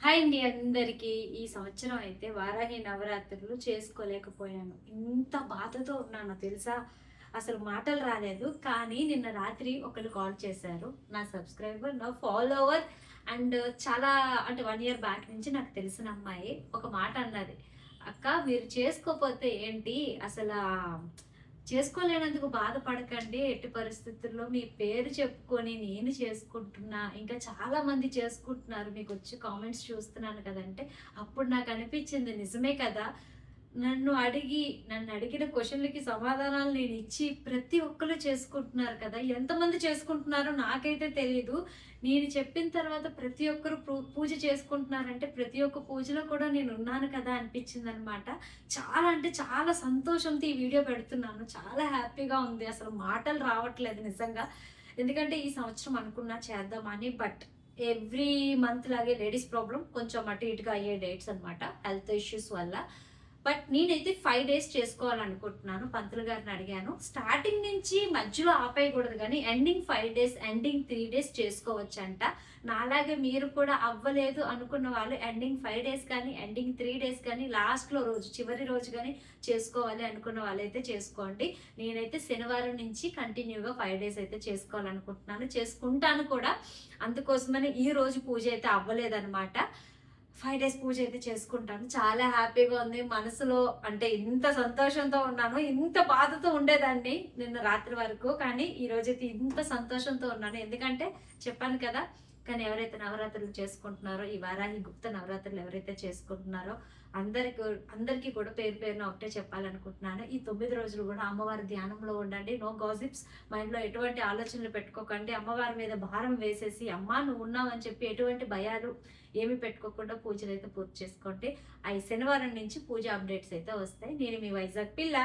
Hi అండి అందరికీ. ఈ సంవత్సరం అయితే వారాహి నవరాత్రులు చేసుకోలేకపోయాను. ఇంత బాధతో ఉన్నానో తెలుసా? అసలు మాటలు రాలేదు. కానీ నిన్న రాత్రి ఒకళ్ళు కాల్ చేశారు. నా సబ్స్క్రైబర్, నా ఫాలోవర్ అండ్ చాలా అంటే 1 ఇయర్ బ్యాక్ నుంచి నాకు తెలిసిన అమ్మాయి ఒక మాట అన్నది. "అక్క మీరు చేసుకోపోతే ఏంటి? అసలా చేసుకోలేనందుకు బాధపడకండి. ఎట్టి పరిస్థితుల్లో మీ పేరు చెప్పుకొని నేను చేసుకుంటున్నా. ఇంకా చాలా మంది చేసుకుంటున్నారు. మీకొచ్చి కామెంట్స్ చూస్తున్నాను కదంటే, అప్పుడు నాకు అనిపించింది నిజమే కదా! నన్నడిగిన క్వెషన్‌లకి సమాధానాలు నేనిచ్చి ప్రతి ఒక్కళ్ళు చేసుకుంటున్నారు కదా! ఎంతమంది చేసుకుంటున్నారో నాకైతే తెలీదు. నేను చెప్పిన తర్వాత ప్రతి ఒక్కరు పూజ చేసుకుంటున్నారంటే ప్రతి ఒక్క పూజలో కూడా నేనున్నాను కదా అనిపించిందనమాట. చాలా అంటే చాలా సంతోషంతో ఈ వీడియో పెడుతున్నాను. చాలా హ్యాపీగా ఉంది. అసలు మాటలు రావట్లేదు నిజంగా. ఎందుకంటే ఈ సంవత్సరం అనుకున్నా చేద్దామని. బట్ ఎవ్రీ మంత్ లాగే లేడీస్ ప్రాబ్లమ్ కొంచెం అటు ఇటుగా అయ్యే డేట్స్ అనమాట. హెల్త్ ఇష్యూస్ వల్ల. బట్ నేనైతే 5 డేస్ చేసుకోవాలనుకుంటున్నాను. పంతులు గారిని అడిగాను. స్టార్టింగ్ నుంచి మధ్యలో ఆపేయకూడదు గానీ ఎండింగ్ 5 డేస్, ఎండింగ్ 3 డేస్ చేసుకోవచ్చంట. నాలాగే మీరు కూడా అవ్వలేదు అనుకున్న వాళ్ళు ఎండింగ్ 5 డేస్ కానీ, ఎండింగ్ 3 డేస్ కానీ, లాస్ట్‌లో రోజు చివరి రోజు గానీ చేసుకోవాలి అనుకున్న వాళ్ళైతే చేసుకోండి. నేనైతే శనివారం నుంచి కంటిన్యూగా 5 డేస్ అయితే చేసుకోవాలనుకుంటున్నాను. చేసుకుంటాను కూడా. అందుకోసమని ఈ రోజు పూజ అయితే అవ్వలేదనమాట. 5 డేస్ పూజ అయితే చేసుకుంటాను. చాలా హ్యాపీగా ఉంది. మనసులో అంటే ఇంత సంతోషంతో ఉన్నాను. ఇంత బాధతో ఉండేదాన్ని నిన్న రాత్రి వరకు. కానీ ఈరోజైతే ఇంత సంతోషంతో ఉన్నాను. ఎందుకంటే చెప్పాను కదా! కానీ ఎవరైతే నవరాత్రులు చేసుకుంటున్నారో, ఈ వారాహి గుప్త నవరాత్రులు ఎవరైతే చేసుకుంటున్నారో అందరికీ కూడా పేరు పేరున ఒకటే చెప్పాలనుకుంటున్నాను. ఈ 9 రోజులు కూడా అమ్మవారి ధ్యానంలో ఉండండి. No gossips. మైండ్‌లో ఎటువంటి ఆలోచనలు పెట్టుకోకండి. అమ్మవారి మీద భారం వేసేసి, అమ్మా నువ్వున్నావని చెప్పి ఎటువంటి భయాలు ఏమి పెట్టుకోకుండా పూజలైతే పూర్తి చేసుకోండి. శనివారం నుంచి పూజ అప్డేట్స్ అయితే వస్తాయి. నేను మీ వైజాగ్ పిల్ల.